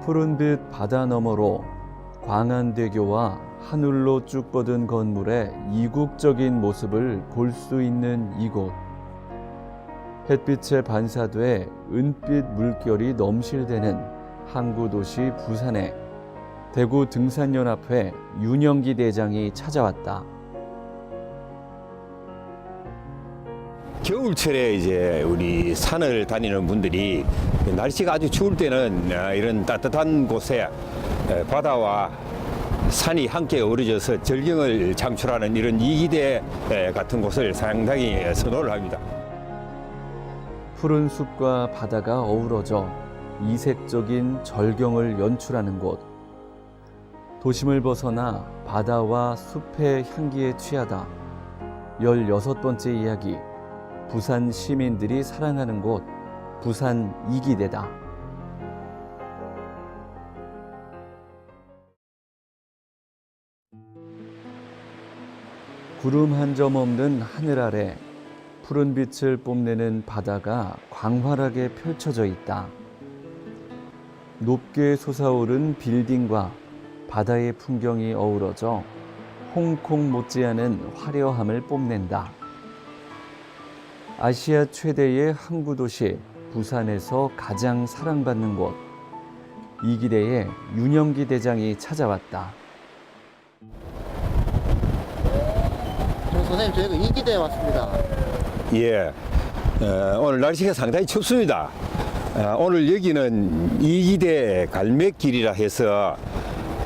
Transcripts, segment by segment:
푸른빛 바다 너머로 광안대교와 하늘로 쭉 뻗은 건물의 이국적인 모습을 볼 수 있는 이곳. 햇빛에 반사돼 은빛 물결이 넘실대는 항구도시 부산에 대구 등산연합회 윤영기 대장이 찾아왔다. 겨울철에 이제 우리 산을 다니는 분들이 날씨가 아주 추울 때는 이런 따뜻한 곳에 바다와 산이 함께 어우러져서 절경을 창출하는 이런 이기대 같은 곳을 상당히 선호를 합니다. 푸른 숲과 바다가 어우러져 이색적인 절경을 연출하는 곳. 도심을 벗어나 바다와 숲의 향기에 취하다. 16번째 이야기. 부산 시민들이 사랑하는 곳, 부산 이기대다. 구름 한 점 없는 하늘 아래 푸른 빛을 뽐내는 바다가 광활하게 펼쳐져 있다. 높게 솟아오른 빌딩과 바다의 풍경이 어우러져 홍콩 못지않은 화려함을 뽐낸다. 아시아 최대의 항구 도시 부산에서 가장 사랑받는 곳. 이기대의 윤영기 대장이 찾아왔다. 선생님, 저희가 이기대에 왔습니다. 예, 오늘 날씨가 상당히 춥습니다. 오늘 여기는 이기대 갈매길이라 해서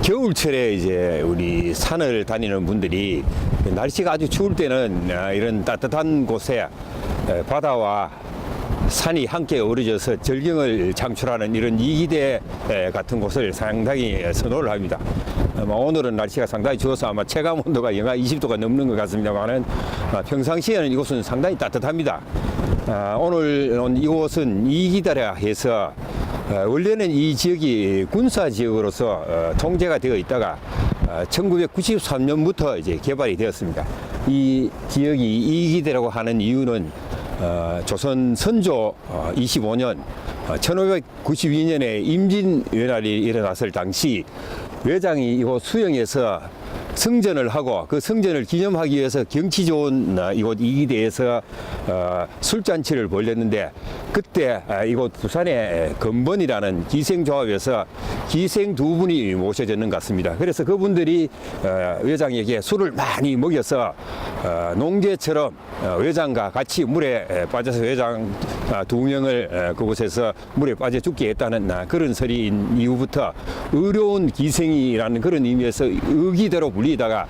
겨울철에 이제 우리 산을 다니는 분들이 날씨가 아주 추울 때는 이런 따뜻한 곳에 바다와 산이 함께 어우러져서 절경을 창출하는 이런 이기대 같은 곳을 상당히 선호를 합니다. 오늘은 날씨가 상당히 추워서 아마 체감 온도가 영하 20도가 넘는 것 같습니다만은 평상시에는 이곳은 상당히 따뜻합니다. 오늘 온 이곳은 이기대라 해서 원래는 이 지역이 군사 지역으로서 통제가 되어 있다가 1993년부터 이제 개발이 되었습니다. 이 지역이 이기대라고 하는 이유는 조선 선조 25년 1592년에 임진왜란이 일어났을 당시 외장이 이곳 수영에서 승전을 하고 그 승전을 기념하기 위해서 경치 좋은 이곳 이기대에서 술잔치를 벌였는데 그때 이곳 부산의 건번이라는 기생조합에서 기생 두 분이 모셔졌는 것 같습니다. 그래서 그분들이 외장에게 술을 많이 먹여서 농제처럼 외장과 같이 물에 빠져서 외장 두 명을 그곳에서 물에 빠져 죽게 했다는 그런 설인 이후부터 어려운 기생이라는 그런 의미에서 의기대로 불리다가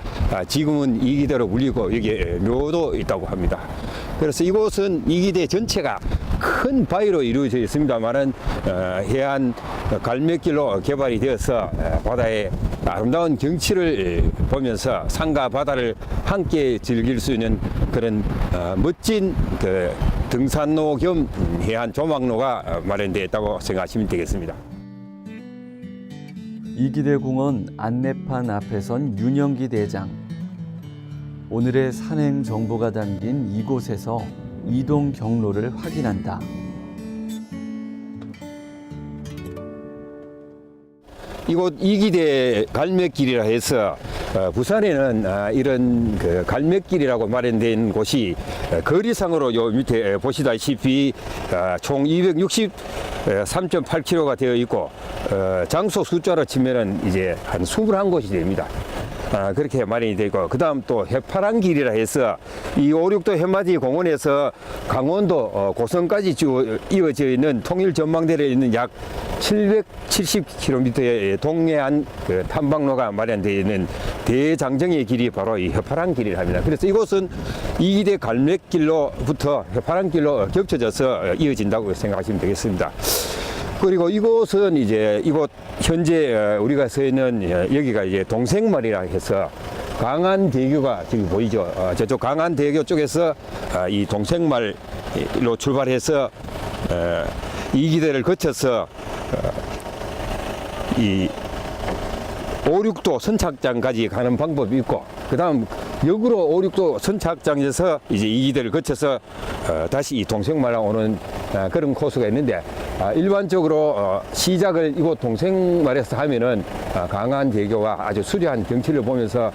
지금은 이기대로 불리고 여기에 묘도 있다고 합니다. 그래서 이곳은 이기대 전체가 큰 바위로 이루어져 있습니다만은 해안 갈매길로 개발이 되어서 바다의 아름다운 경치를 보면서 산과 바다를 함께 즐길 수 있는 그런 멋진 그 등산로 겸 해안 조망로가 마련되어 있다고 생각하시면 되겠습니다. 이기대 공원 안내판 앞에 선 윤영기 대장. 오늘의 산행 정보가 담긴 이곳에서 이동 경로를 확인한다. 이곳 이기대 갈매길이라 해서 부산에는 이런 그 갈매길이라고 마련된 곳이 거리상으로 요 밑에 보시다시피 총 263.8km가 되어 있고 장소 숫자로 치면은 이제 한 21곳이 됩니다. 그렇게 마련이 되고 그 다음 또 해파랑길이라 해서 이 5.6도 해맞이 공원에서 강원도 고성까지 쭉 이어져 있는 통일전망대에 있는 약 770km의 동해안 그 탐방로가 마련되어 있는 대장정의 길이 바로 이 해파랑길이라 합니다. 그래서 이곳은 이기대 갈매길로부터 해파랑길로 겹쳐져서 이어진다고 생각하시면 되겠습니다. 그리고 이곳은 이제 이곳 현재 우리가 서 있는 여기가 이제 동생말이라 해서 강안대교가 지금 보이죠. 저쪽 강안대교 쪽에서 이 동생말로 출발해서 이기대를 거쳐서 이 5.6도 선착장까지 가는 방법이 있고 그 다음 역으로 5.6도 선착장에서 이제 이기대를 거쳐서 다시 이 동생말로 오는 그런 코스가 있는데 일반적으로 시작을 이곳 동생말에서 하면은 강안대교와 아주 수려한 경치를 보면서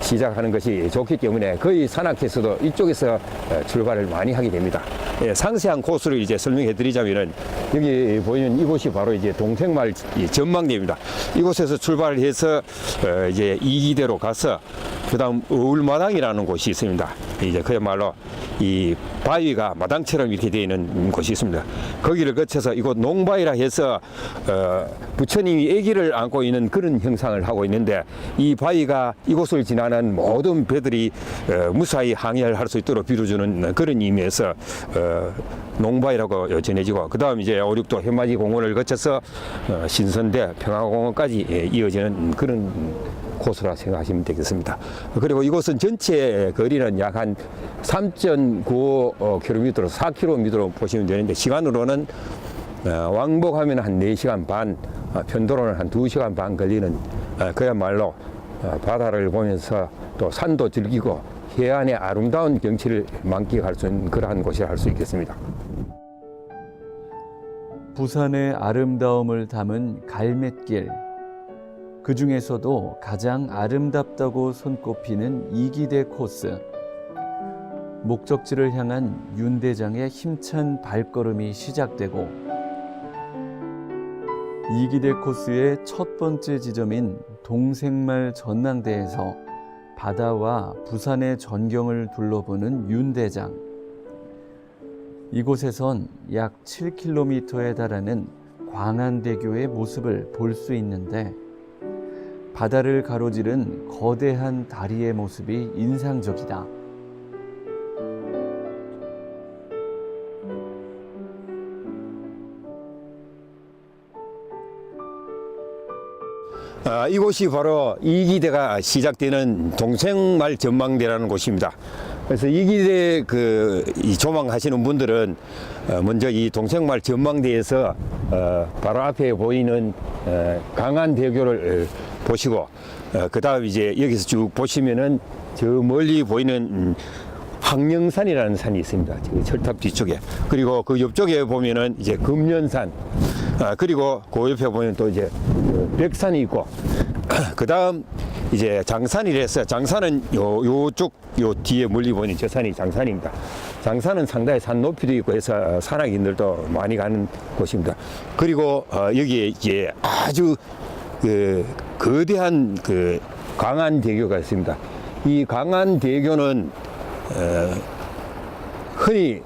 시작하는 것이 좋기 때문에 거의 산악회에서도 이쪽에서 출발을 많이 하게 됩니다. 예, 상세한 코스를 이제 설명해 드리자면은 여기 보이는 이곳이 바로 이제 동생말 전망대입니다. 이곳에서 출발을 해서 이제 이기대로 가서 그다음 어울마당이라는 곳이 있습니다. 이제 그야말로 이 바위가 마당처럼 이렇게 되어 있는 곳이 있습니다. 거기를 거쳐서 이곳 농바위라 해서 부처님이 아기를 안고 있는 그런 형상을 하고 있는데 이 바위가 이곳을 지나는 모든 배들이 무사히 항해를 할 수 있도록 빌어주는 그런 의미에서 농바위라고 전해지고 그다음 이제 오륙도 현마지 공원을 거쳐서 신선대 평화공원까지 이어지는 그런 코스라 생각하시면 되겠습니다. 그리고 이곳은 전체 거리는 약 한 3.95km, 4km로 보시면 되는데 시간으로는 왕복하면 한 4시간 반, 편도로는 한 2시간 반 걸리는 그야말로 바다를 보면서 또 산도 즐기고 해안의 아름다운 경치를 만끽할 수 있는 그러한 곳이라 할 수 있겠습니다. 부산의 아름다움을 담은 갈매길. 그 중에서도 가장 아름답다고 손꼽히는 이기대 코스. 목적지를 향한 윤 대장의 힘찬 발걸음이 시작되고 이기대 코스의 첫 번째 지점인 동생말 전망대에서 바다와 부산의 전경을 둘러보는 윤 대장. 이곳에선 약 7km에 달하는 광안대교의 모습을 볼 수 있는데 바다를 가로지른 거대한 다리의 모습이 인상적이다. 이곳이 바로 이기대가 시작되는 동생말 전망대라는 곳입니다. 그래서 이기대 이 조망하시는 분들은 먼저 이 동생말 전망대에서 바로 앞에 보이는 강안대교를 보시고 그다음 이제 여기서 쭉 보시면은 저 멀리 보이는 황령산이라는 산이 있습니다. 철탑 뒤쪽에. 그리고 그 옆쪽에 보면은 이제 금련산. 그리고 그 옆에 보면 또 이제 백산이 있고 그다음 이제 장산이라서 장산은 요쪽 요 뒤에 멀리 보이는 저 산이 장산입니다. 장산은 상당히 산 높이도 있고 해서 산악인들도 많이 가는 곳입니다. 그리고 여기에 이제 아주 거대한 강안대교가 있습니다. 이 강안대교는 흔히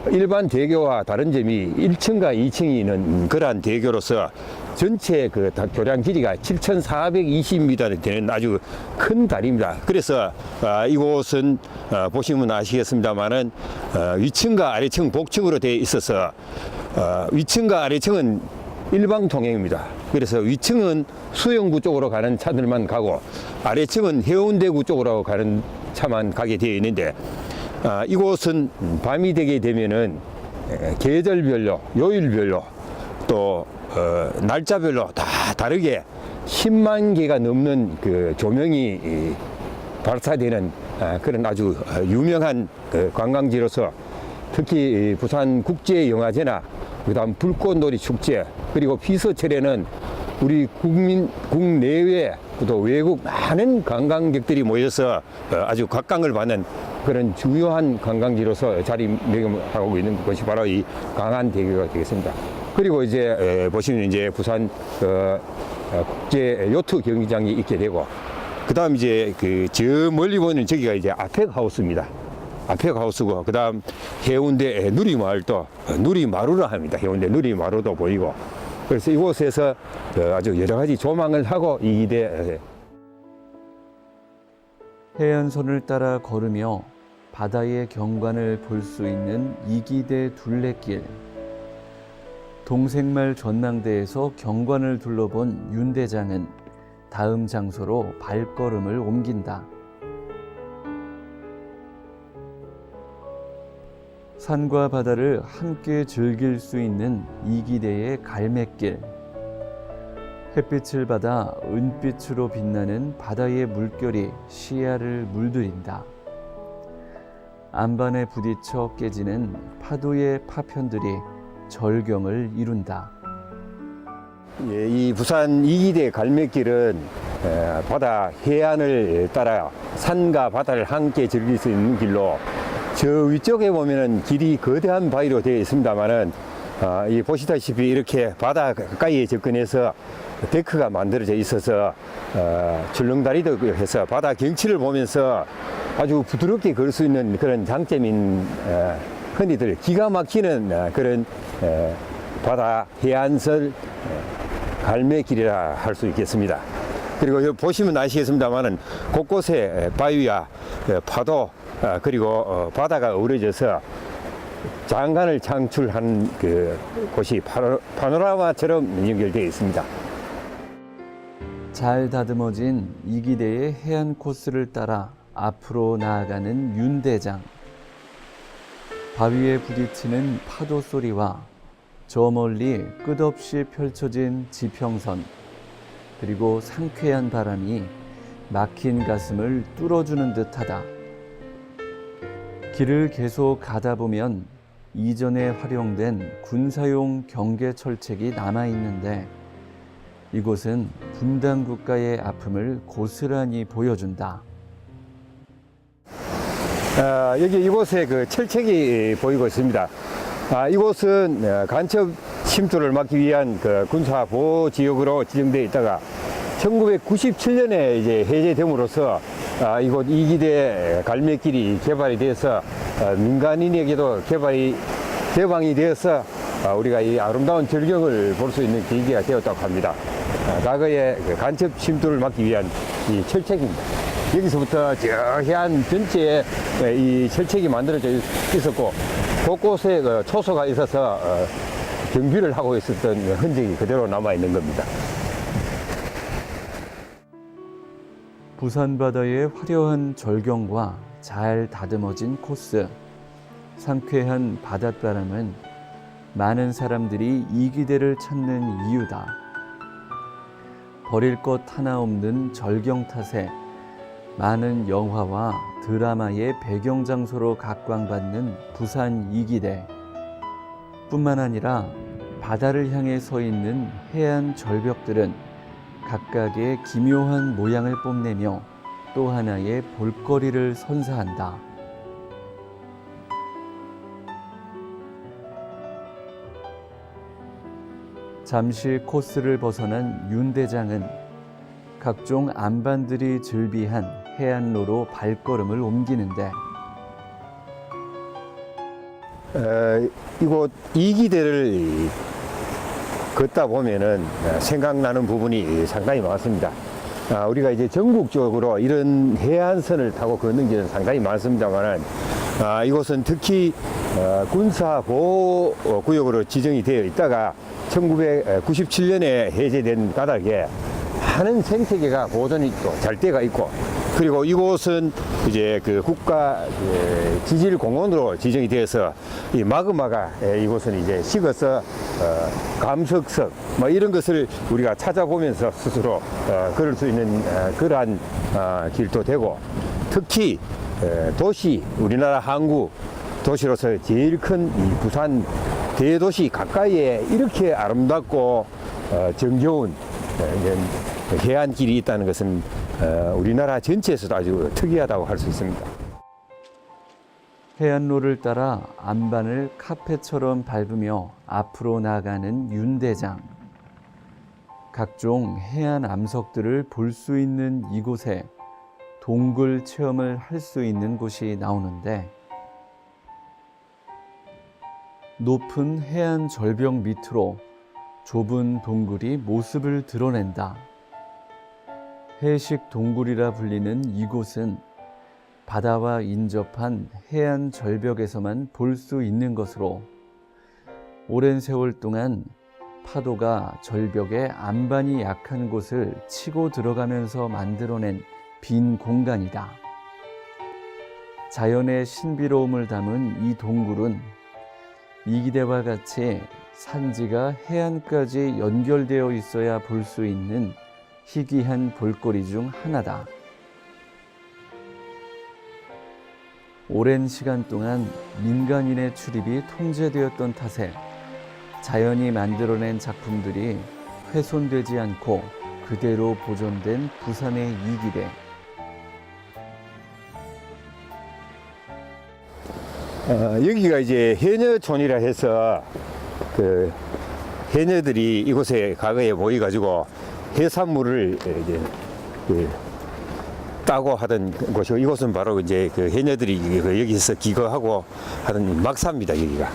일반 대교와 다른 점이 1층과 2층이 있는 그러한 대교로서 전체 교량 길이가 7,420m 되는 아주 큰 다리입니다. 그래서 이곳은 보시면 아시겠습니다만은 위층과 아래층 복층으로 되어 있어서 위층과 아래층은 일방통행입니다. 그래서 위층은 수영구 쪽으로 가는 차들만 가고 아래층은 해운대구 쪽으로 가는 차만 가게 되어 있는데 이곳은 밤이 되게 되면은 계절별로, 요일별로 또 날짜별로 다 다르게 10만 개가 넘는 조명이 발사되는 그런 아주 유명한 관광지로서 특히 부산 국제영화제나 그다음 불꽃놀이 축제 그리고 피서철에는 우리 국내외 또 외국 많은 관광객들이 모여서 아주 각광을 받는 그런 중요한 관광지로서 자리매김하고 있는 것이 바로 이 강안대교가 되겠습니다. 그리고 이제 보시면 이제 부산 국제 요트 경기장이 있게 되고 그다음 이제 저 멀리 보이는 저기가 이제 아펙하우스입니다. 아펙하우스고 그다음 해운대 누리마을도 누리마루라 합니다. 해운대 누리마루도 보이고 그래서 이곳에서 아주 여러 가지 조망을 하고 이기대 해안선을 따라 걸으며 바다의 경관을 볼 수 있는 이기대 둘레길. 동생말 전망대에서 경관을 둘러본 윤 대장은 다음 장소로 발걸음을 옮긴다. 산과 바다를 함께 즐길 수 있는 이기대의 갈매길. 햇빛을 받아 은빛으로 빛나는 바다의 물결이 시야를 물들인다. 안반에 부딪혀 깨지는 파도의 파편들이 절경을 이룬다. 예, 이 부산 이기대 갈매길은 바다 해안을 따라 산과 바다를 함께 즐길 수 있는 길로, 저 위쪽에 보면은 길이 거대한 바위로 되어 있습니다만은 이 보시다시피 이렇게 바다 가까이에 접근해서 데크가 만들어져 있어서 출렁다리도 해서 바다 경치를 보면서 아주 부드럽게 걸 수 있는 그런 장점인 흔히들 기가 막히는 그런 바다 해안설 갈매길이라 할 수 있겠습니다. 그리고 여기 보시면 아시겠습니다만은 곳곳에 바위와 파도 그리고 바다가 어우러져서 장관을 창출한 그 곳이 파노라마처럼 연결되어 있습니다. 잘 다듬어진 이기대의 해안 코스를 따라 앞으로 나아가는 윤대장. 바위에 부딪히는 파도 소리와 저 멀리 끝없이 펼쳐진 지평선, 그리고 상쾌한 바람이 막힌 가슴을 뚫어주는 듯하다. 길을 계속 가다 보면 이전에 활용된 군사용 경계 철책이 남아있는데, 이곳은 분단 국가의 아픔을 고스란히 보여준다. 여기 이곳에 그 철책이 보이고 있습니다. 이곳은 간첩 침투를 막기 위한 그 군사 보호 지역으로 지정되어 있다가 1997년에 이제 해제됨으로써 이곳 이기대 갈매길이 개발이 돼서 민간인에게도 개방이 되어서 우리가 이 아름다운 절경을 볼 수 있는 계기가 되었다고 합니다. 과거에 그 간첩 침투를 막기 위한 이 철책입니다. 여기서부터 저 해안 전체에 이 철책이 만들어져 있었고, 곳곳에 그 초소가 있어서 경비를 하고 있었던 흔적이 그대로 남아 있는 겁니다. 부산 바다의 화려한 절경과 잘 다듬어진 코스, 상쾌한 바닷바람은 많은 사람들이 이기대를 찾는 이유다. 버릴 것 하나 없는 절경 탓에 많은 영화와 드라마의 배경 장소로 각광받는 부산 이기대. 뿐만 아니라 바다를 향해 서 있는 해안 절벽들은 각각의 기묘한 모양을 뽐내며 또 하나의 볼거리를 선사한다. 잠시 코스를 벗어난 윤대장은 각종 안반들이 즐비한 해안로로 발걸음을 옮기는데, 이곳 이기대를 걷다 보면은 생각나는 부분이 상당히 많습니다. 우리가 이제 전국적으로 이런 해안선을 타고 걷는 길은 상당히 많습니다만, 이곳은 특히 군사보호구역으로 지정이 되어 있다가 1997년에 해제된 까닭에 많은 생태계가 보존이 또 잘 되어 있고, 그리고 이곳은 이제 그 국가 지질공원으로 지정이 되어서 이 마그마가 이곳은 이제 식어서 감석석 뭐 이런 것을 우리가 찾아보면서 스스로 걸을 수 있는 그러한 길도 되고, 특히 도시, 우리나라 항구 도시로서 제일 큰 이 부산 대도시 가까이에 이렇게 아름답고 정겨운 해안길이 있다는 것은 우리나라 전체에서도 아주 특이하다고 할 수 있습니다. 해안로를 따라 안반을 카펫처럼 밟으며 앞으로 나아가는 윤대장. 각종 해안 암석들을 볼 수 있는 이곳에 동굴 체험을 할 수 있는 곳이 나오는데, 높은 해안 절벽 밑으로 좁은 동굴이 모습을 드러낸다. 해식 동굴이라 불리는 이곳은 바다와 인접한 해안 절벽에서만 볼 수 있는 것으로, 오랜 세월 동안 파도가 절벽의 안반이 약한 곳을 치고 들어가면서 만들어낸 빈 공간이다. 자연의 신비로움을 담은 이 동굴은 이기대와 같이 산지가 해안까지 연결되어 있어야 볼 수 있는 희귀한 볼거리 중 하나다. 오랜 시간 동안 민간인의 출입이 통제되었던 탓에 자연이 만들어낸 작품들이 훼손되지 않고 그대로 보존된 부산의 이기대. 여기가 이제 해녀촌이라 해서 그 해녀들이 이곳에 과거에 모여가지고 해산물을 이제 따고 하던 곳이고, 이곳은 바로 이제 그 해녀들이 여기서 기거하고 하던 막사입니다. 여기가.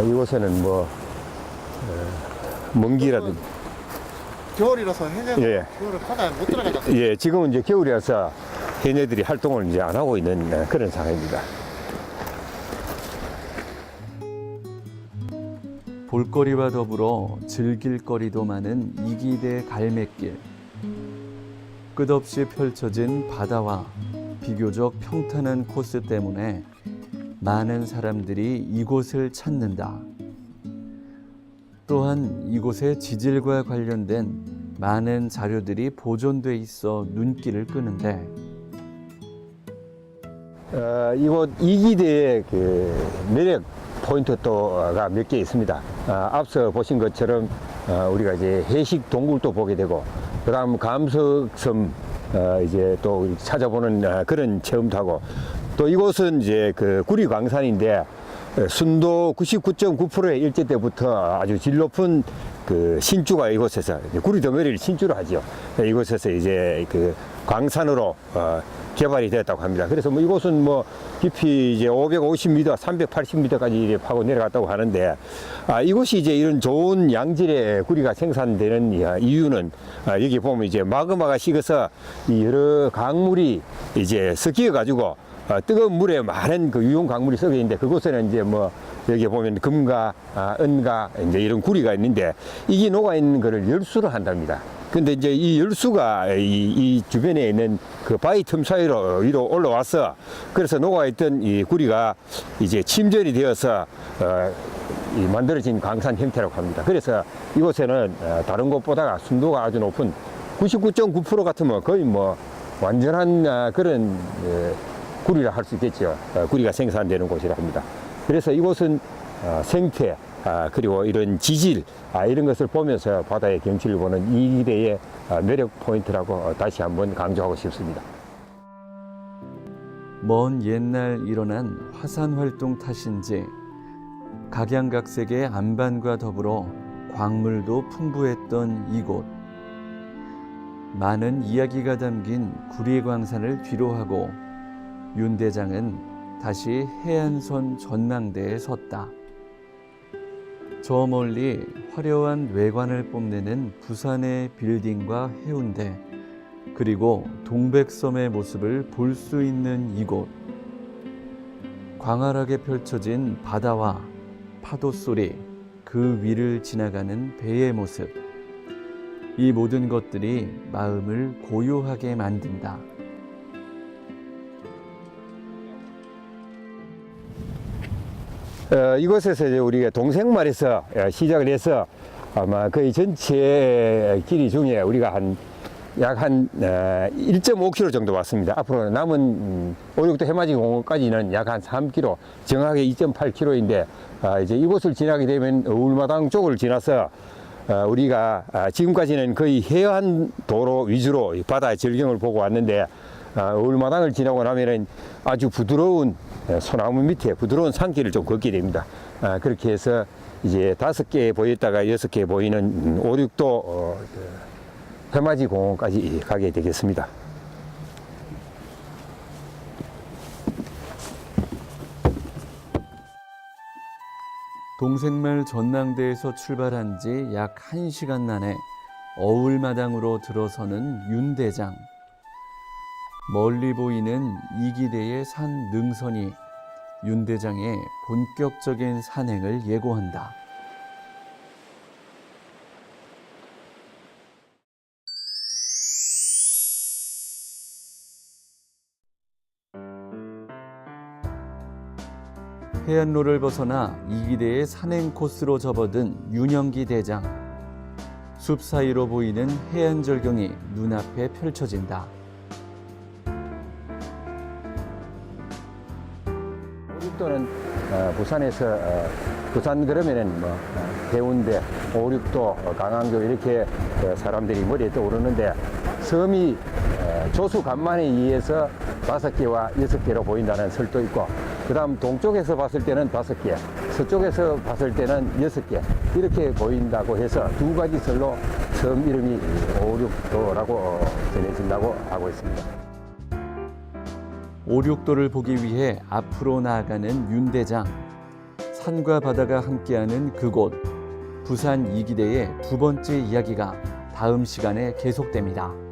이곳에는 뭐 먼기라든지. 겨울이라서 해녀 예. 겨울에 바다에 못 들어가잖아요. 예, 지금은 이제 겨울이라서 해녀들이 활동을 이제 안 하고 있는 그런 상황입니다. 볼거리와 더불어 즐길 거리도 많은 이기대 갈매길. 끝없이 펼쳐진 바다와 비교적 평탄한 코스 때문에 많은 사람들이 이곳을 찾는다. 또한 이곳의 지질과 관련된 많은 자료들이 보존돼 있어 눈길을 끄는데, 이곳 이기대의 그 매력 포인트 또가 몇 개 있습니다. 앞서 보신 것처럼 우리가 이제 해식 동굴도 보게 되고, 그다음 감석섬 이제 또 찾아보는 그런 체험도 하고, 또 이곳은 이제 그 구리광산인데 순도 99.9%의 일제 때부터 아주 질 높은 그 신주가 이곳에서 구리 덩어리를 신주로 하죠. 이곳에서 이제 그 광산으로 개발이 되었다고 합니다. 그래서 뭐 이곳은 뭐 깊이 이제 550m, 380m까지 파고 내려갔다고 하는데, 이곳이 이제 이런 좋은 양질의 구리가 생산되는 이유는 여기 보면 이제 마그마가 식어서 이 여러 강물이 이제 섞여 가지고 뜨거운 물에 많은 그 유용 강물이 섞여 있는데, 그곳에는 이제 뭐 여기 보면 금과 은과 이제 이런 구리가 있는데, 이게 녹아 있는 거를 열수로 한답니다. 근데 이제 이 열수가 이 주변에 있는 그 바위 틈 사이로 위로 올라와서, 그래서 녹아있던 이 구리가 이제 침전이 되어서 이 만들어진 광산 형태라고 합니다. 그래서 이곳에는 다른 곳보다 순도가 아주 높은 99.9% 같으면 거의 뭐 완전한 그런 구리라 할 수 있겠죠. 구리가 생산되는 곳이라 합니다. 그래서 이곳은 생태, 그리고 이런 지질, 이런 것을 보면서 바다의 경치를 보는 이기대의 매력 포인트라고 다시 한번 강조하고 싶습니다. 먼 옛날 일어난 화산 활동 탓인지 각양각색의 안반과 더불어 광물도 풍부했던 이곳. 많은 이야기가 담긴 구리광산을 뒤로하고 윤 대장은 다시 해안선 전망대에 섰다. 저 멀리 화려한 외관을 뽐내는 부산의 빌딩과 해운대, 그리고 동백섬의 모습을 볼 수 있는 이곳. 광활하게 펼쳐진 바다와 파도 소리, 그 위를 지나가는 배의 모습. 이 모든 것들이 마음을 고요하게 만든다. 이곳에서 이제 우리가 동생말에서 시작을 해서 아마 거의 전체 길이 중에 우리가 약 한 1.5km 정도 왔습니다. 앞으로 남은 오륙도 해맞이 공원까지는 약 한 3km, 정확하게 2.8km인데, 이제 이곳을 지나게 되면 어울마당 쪽을 지나서 우리가 지금까지는 거의 해안 도로 위주로 바다의 절경을 보고 왔는데, 어울마당을 지나고 나면은 아주 부드러운 소나무 밑에 부드러운 산길을 좀 걷게 됩니다. 그렇게 해서 이제 5개 보였다가 6개 보이는 오륙도 해맞이 공원까지 가게 되겠습니다. 동생말 전망대에서 출발한 지 약 1시간 만에 어울마당으로 들어서는 윤 대장. 멀리 보이는 이기대의 산 능선이 윤 대장의 본격적인 산행을 예고한다. 해안로를 벗어나 이기대의 산행 코스로 접어든 윤영기 대장. 숲 사이로 보이는 해안 절경이 눈앞에 펼쳐진다. 오륙도는 부산에서 부산 그러면은 뭐 해운대, 오륙도, 강항교 이렇게 사람들이 머리에 떠오르는데 섬이 조수 간만에 의해서 5개와 6개로 보인다는 설도 있고 그다음 동쪽에서 봤을 때는 5개, 서쪽에서 봤을 때는 6개 이렇게 보인다고 해서 두 가지 설로 섬 이름이 오륙도라고 전해진다고 하고 있습니다. 오륙도를 보기 위해 앞으로 나아가는 윤대장. 산과 바다가 함께하는 그곳. 부산 이기대의 두 번째 이야기가 다음 시간에 계속됩니다.